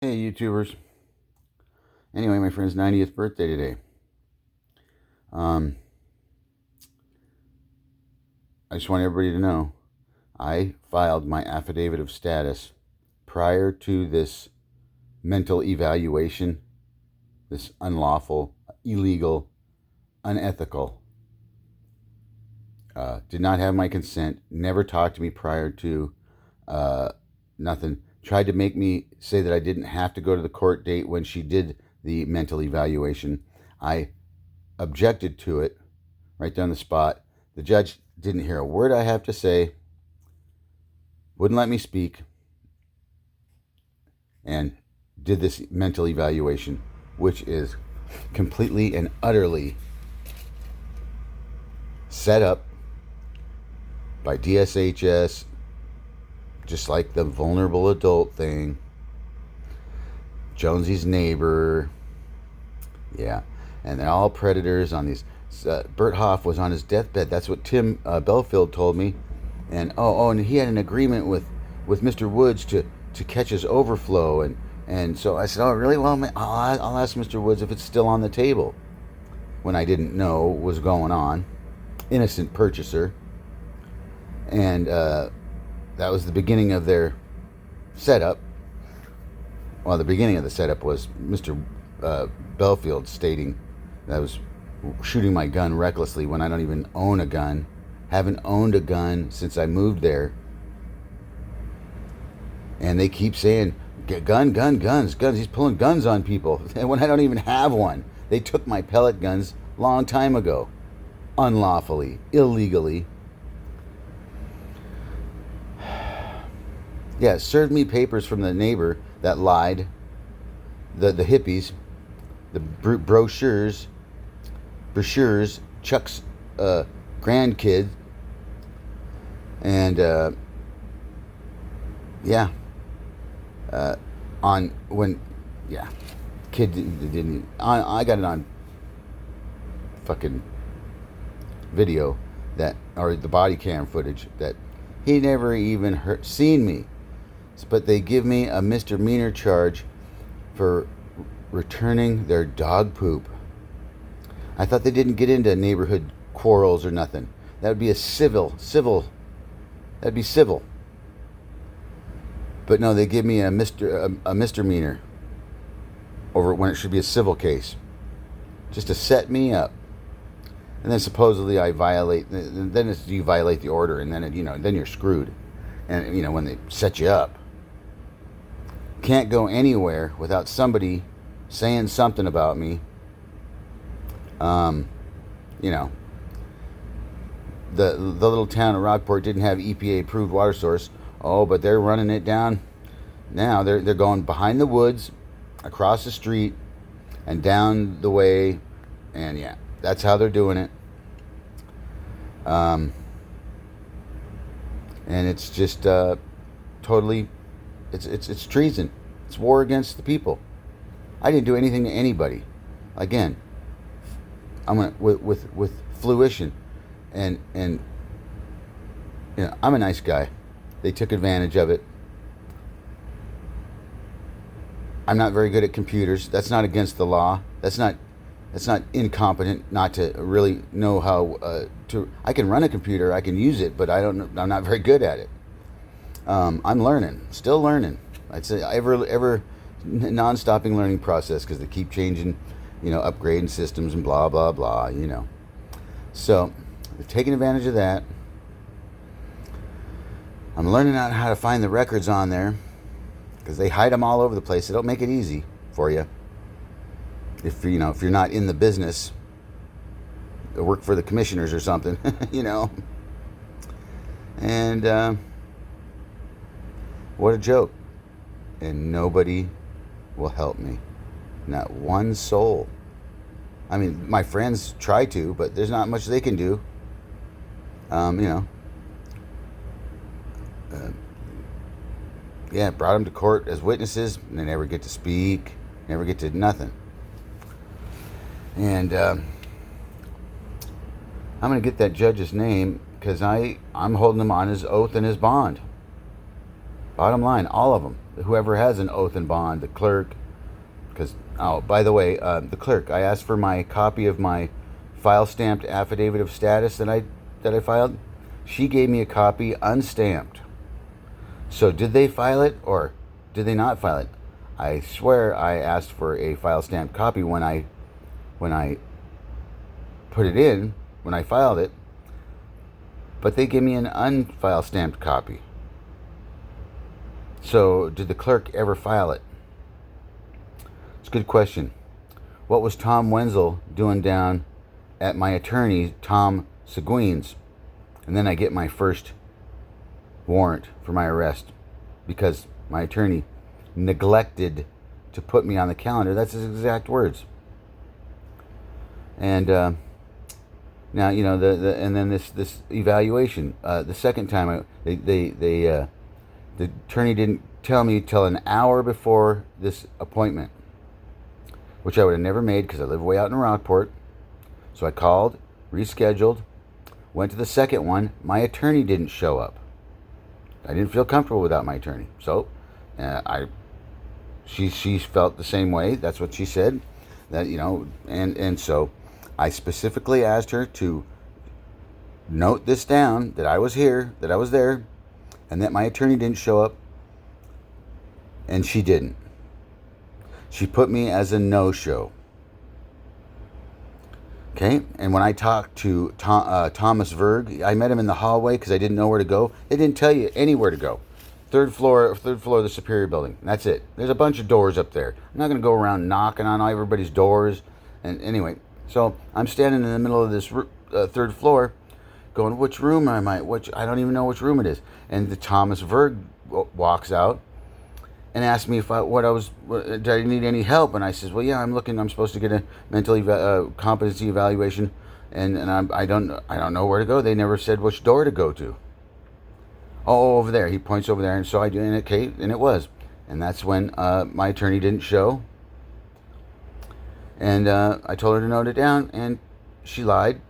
Hey, YouTubers. Anyway, my friend's 90th birthday today. I just want everybody to know I filed my affidavit of status prior to this mental evaluation, this unlawful, illegal, unethical. Did not have my consent, never talked to me prior to nothing. Tried to make me say that I didn't have to go to the court date when she did the mental evaluation. I objected to it right there on the spot. The judge didn't hear a word I have to say, wouldn't let me speak, and did this mental evaluation, which is completely and utterly set up by DSHS, just like the vulnerable adult thing. Jonesy's neighbor. Yeah. And they're all predators on these. Bert Hoff was on his deathbed. That's what Tim Belfield told me. And and he had an agreement with Mr. Woods to catch his overflow. And so I said, oh, really? Well, I'll ask Mr. Woods if it's still on the table. When I didn't know what was going on. Innocent purchaser. And that was the beginning of their setup. Well, the beginning of the setup was Mr. Belfield stating that I was shooting my gun recklessly when I don't even own a gun. Haven't owned a gun since I moved there. And they keep saying, guns. He's pulling guns on people. And when I don't even have one. They took my pellet guns a long time ago. Unlawfully, illegally. Yeah, served me papers from the neighbor that lied. The hippies, the brochures, Chuck's grandkid, and kid didn't. I got it on fucking video or the body cam footage that he never even seen me. But they give me a misdemeanor charge for returning their dog poop. I thought they didn't get into neighborhood quarrels or nothing. That would be a civil. That'd be civil. But no, they give me a misdemeanor over when it should be a civil case, just to set me up. And then supposedly I violate. Then you violate the order, and then then you're screwed. And when they set you up. Can't go anywhere without somebody saying something about me. The little town of Rockport didn't have EPA approved water source. Oh, but they're running it down now. They're going behind the woods, across the street, and down the way, and yeah, that's how they're doing it. And it's just totally. It's treason. It's war against the people. I didn't do anything to anybody. Again, I'm gonna with fruition, and I'm a nice guy. They took advantage of it. I'm not very good at computers. That's not against the law. That's not incompetent not to really know how to. I can run a computer. I can use it, but I'm not very good at it. I'm learning, still learning. I'd say ever non-stopping learning process because they keep changing, upgrading systems and blah, blah, blah, So, they're taking advantage of that. I'm learning out how to find the records on there because they hide them all over the place. They don't make it easy for you. If you're not in the business, or work for the commissioners or something, And, what a joke. And nobody will help me. Not one soul. I mean, my friends try to, but there's not much they can do. Brought them to court as witnesses, and they never get to speak, never get to nothing. And I'm going to get that judge's name because I'm holding him on his oath and his bond. Bottom line, all of them. whoever has an oath and bond, the clerk. Because, oh, by the way, the clerk, I asked for my copy of my file stamped affidavit of status that I filed. She gave me a copy unstamped. So did they file it or did they not file it? I swear I asked for a file stamped copy when I put it in, when I filed it, but they gave me an unfile stamped copy. So did the clerk ever file it? It's a good question. What was Tom Wenzel doing down at my attorney, Tom Seguin's? And then I get my first warrant for my arrest because my attorney neglected to put me on the calendar. That's his exact words. And now and then this evaluation. The second time, the attorney didn't tell me till an hour before this appointment, which I would have never made because I live way out in Rockport. So I called, rescheduled, went to the second one. My attorney didn't show up. I didn't feel comfortable without my attorney. So she felt the same way. That's what she said. That, and so I specifically asked her to note this down, that I was here, that I was there, and that my attorney didn't show up. And she didn't. She put me as a no-show. Okay, and when I talked to Thomas Verg, I met him in the hallway because I didn't know where to go. They didn't tell you anywhere to go. Third floor of the Superior Building. That's it. There's a bunch of doors up there. I'm not going to go around knocking on everybody's doors. And anyway, so I'm standing in the middle of this third floor, going, which room am I? I don't even know which room it is. And the Thomas Verg walks out and asked me if did I need any help? And I says, well, yeah, I'm supposed to get a mental competency evaluation, and I don't know where to go. They never said which door to go to. Oh, over there. He points over there, and so I do, and it was. And that's when my attorney didn't show. And I told her to note it down, and she lied.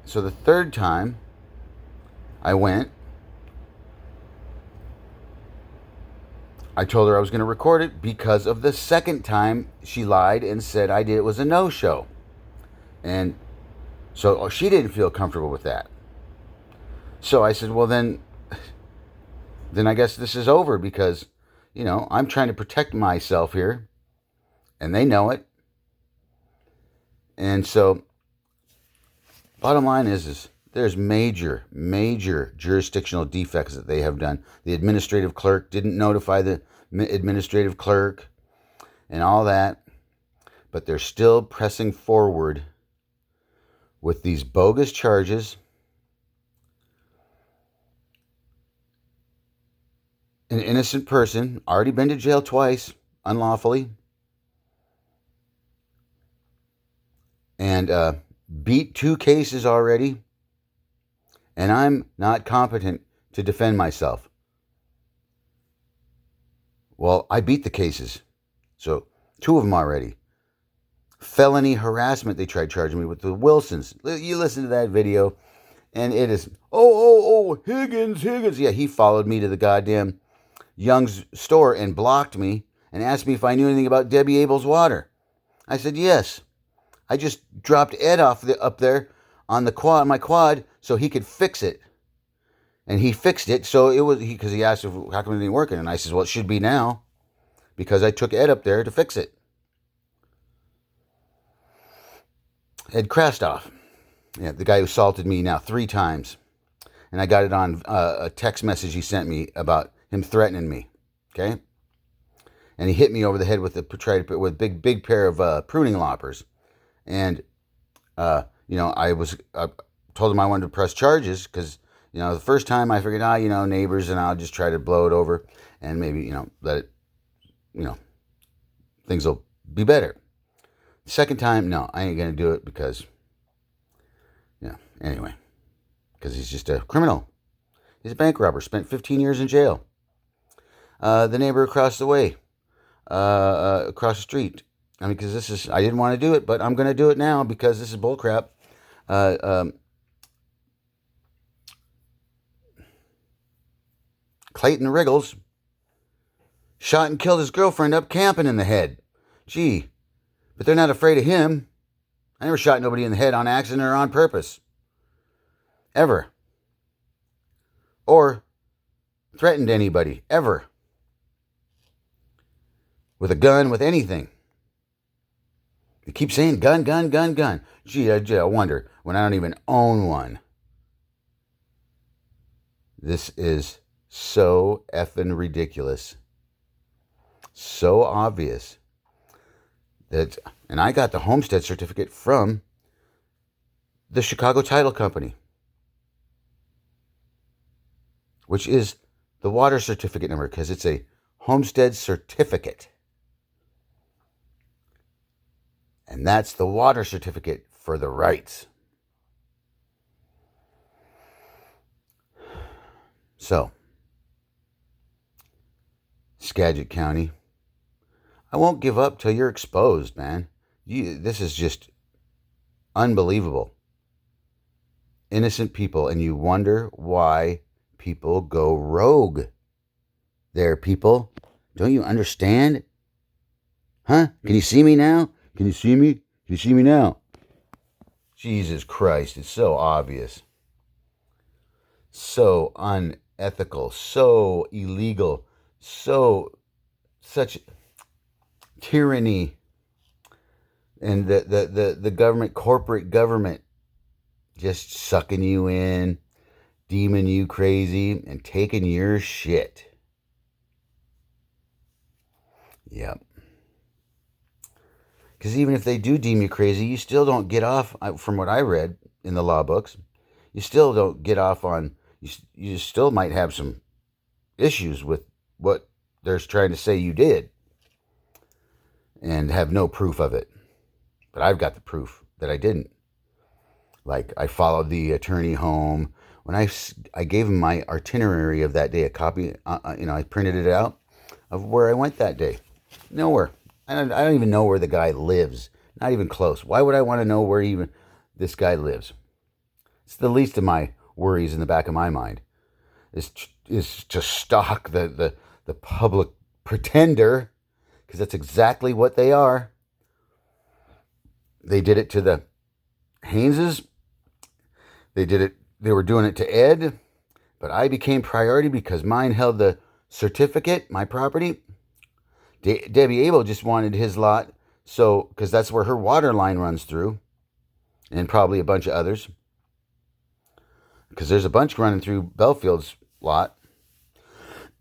So the third time I went, I told her I was going to record it because of the second time she lied and said it was a no-show. And so she didn't feel comfortable with that. So I said, well, then I guess this is over because, I'm trying to protect myself here, and they know it. And so, bottom line is there's major jurisdictional defects that they have done. The administrative clerk didn't notify the administrative clerk and all that, but they're still pressing forward with these bogus charges. An innocent person, already been to jail twice, unlawfully, and beat 2 cases already, and I'm not competent to defend myself. Well, I beat the cases, so 2 of them already. Felony harassment they tried charging me with the Wilsons. You listen to that video, and it is, Higgins. Yeah, he followed me to the goddamn Young's store and blocked me and asked me if I knew anything about Debbie Abel's water. I said yes. I just dropped Ed off up there on my quad so he could fix it. And he fixed it, so it was because he asked how come it ain't working, and I said, well, it should be now because I took Ed up there to fix it. Ed Krastoff, yeah, the guy who assaulted me now 3 times, and I got it on a text message he sent me about him threatening me. Okay, and he hit me over the head with a big pair of pruning loppers, and I told him I wanted to press charges because. The first time I figured, neighbors, and I'll just try to blow it over and maybe, let it, things will be better. The second time, no, I ain't going to do it because, anyway, because he's just a criminal. He's a bank robber, spent 15 years in jail. The neighbor across the way, across the street. Because I didn't want to do it, but I'm going to do it now because this is bullcrap. Clayton Riggles, Shot and killed his girlfriend up camping in the head. Gee, but they're not afraid of him. I never shot nobody in the head on accident or on purpose. Ever. Or threatened anybody. Ever. With a gun, with anything. They keep saying gun, gun, gun, gun. Gee, I wonder, when I don't even own one. This is so effing ridiculous. So obvious. And I got the homestead certificate from the Chicago Title Company, which is the water certificate number, because it's a homestead certificate. And that's the water certificate for the rights. So, Skagit County, I won't give up till you're exposed, man. This is just unbelievable. Innocent people, and you wonder why people go rogue. There, people. Don't you understand? Huh? Can you see me now? Can you see me? Can you see me now? Jesus Christ, it's so obvious. So unethical, so illegal, such tyranny. And the government, corporate government, just sucking you in, deeming you crazy, and taking your shit. Yep. Because even if they do deem you crazy, you still don't get off, from what I read in the law books, you still don't get off on, you still might have some issues with what they're trying to say you did and have no proof of it. But I've got the proof that I didn't. Like, I followed the attorney home. When I gave him my itinerary of that day, a copy, I printed it out of where I went that day. Nowhere. I don't even know where the guy lives. Not even close. Why would I want to know where even this guy lives? It's the least of my worries in the back of my mind. Is to stalk the public pretender, because that's exactly what they are. They did it to the Hayneses. They were doing it to Ed, but I became priority because mine held the certificate, my property. Debbie Abel just wanted his lot, so because that's where her water line runs through, and probably a bunch of others, because there's a bunch running through Bellfield's lot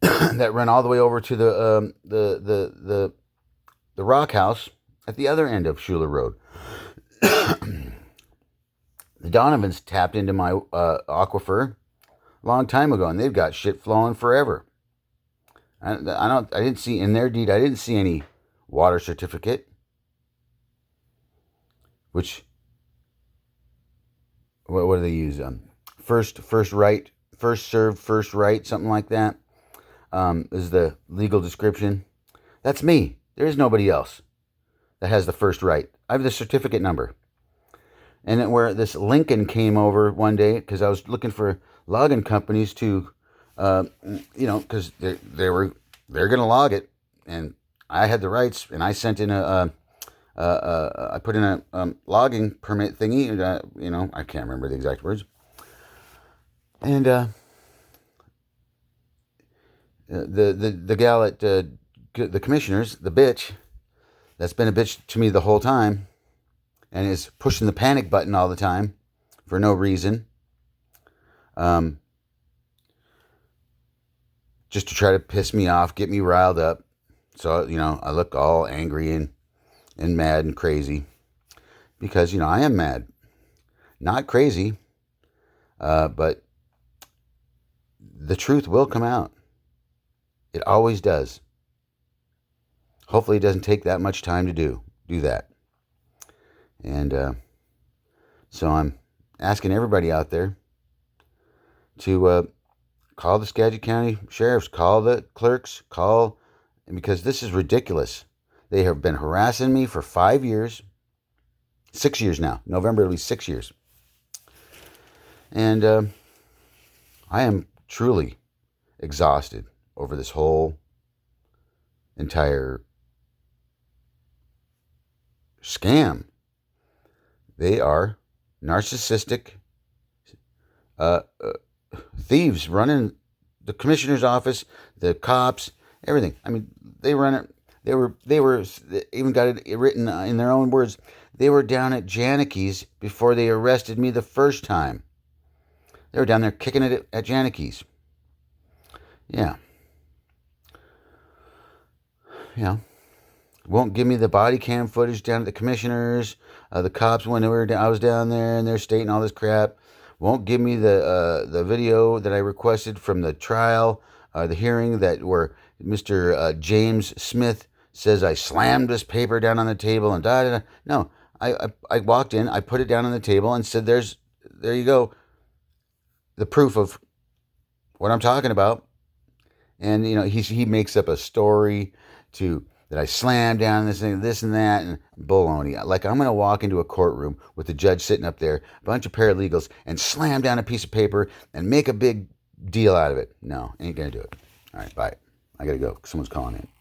that run all the way over to the Rock House at the other end of Schuler Road. The Donovans tapped into my aquifer a long time ago, and they've got shit flowing forever. I didn't see in their deed. I didn't see any water certificate. Which, what do they use? First right, first served, first right, something like that. Is the legal description. That's me. There is nobody else that has the first right. I have the certificate number. And then where this Lincoln came over one day, because I was looking for logging companies to, because they're going to log it, and I had the rights, and I sent in I put in a logging permit thingy, I can't remember the exact words, and the gal at the commissioners, the bitch, that's been a bitch to me the whole time, and is pushing the panic button all the time for no reason. Just to try to piss me off, get me riled up. So, I look all angry and mad and crazy. Because, I am mad. Not crazy. But the truth will come out. It always does. Hopefully it doesn't take that much time to do that. And so I'm asking everybody out there to call the Skagit County sheriffs, call the clerks, because this is ridiculous. They have been harassing me for 5 years, 6 years now. November will be 6 years. And I am truly exhausted over this whole entire scam. They are narcissistic thieves running the commissioner's office, the cops, everything. I mean, they run it. They were even got it written in their own words. They were down at Janicki's before they arrested me the first time. They were down there kicking it at Janicki's. Yeah. Yeah. Won't give me the body cam footage down at the commissioners. The cops when I was down there and they're stating all this crap. Won't give me the video that I requested from the trial, the hearing that where Mr. James Smith says I slammed this paper down on the table and da da da. No, I walked in, I put it down on the table and said, there you go, the proof of what I'm talking about. And he makes up a story that I slammed down this and that, and baloney. Like I'm gonna walk into a courtroom with the judge sitting up there, a bunch of paralegals, and slam down a piece of paper and make a big deal out of it. No, ain't gonna do it. All right, bye. I gotta go. Someone's calling in.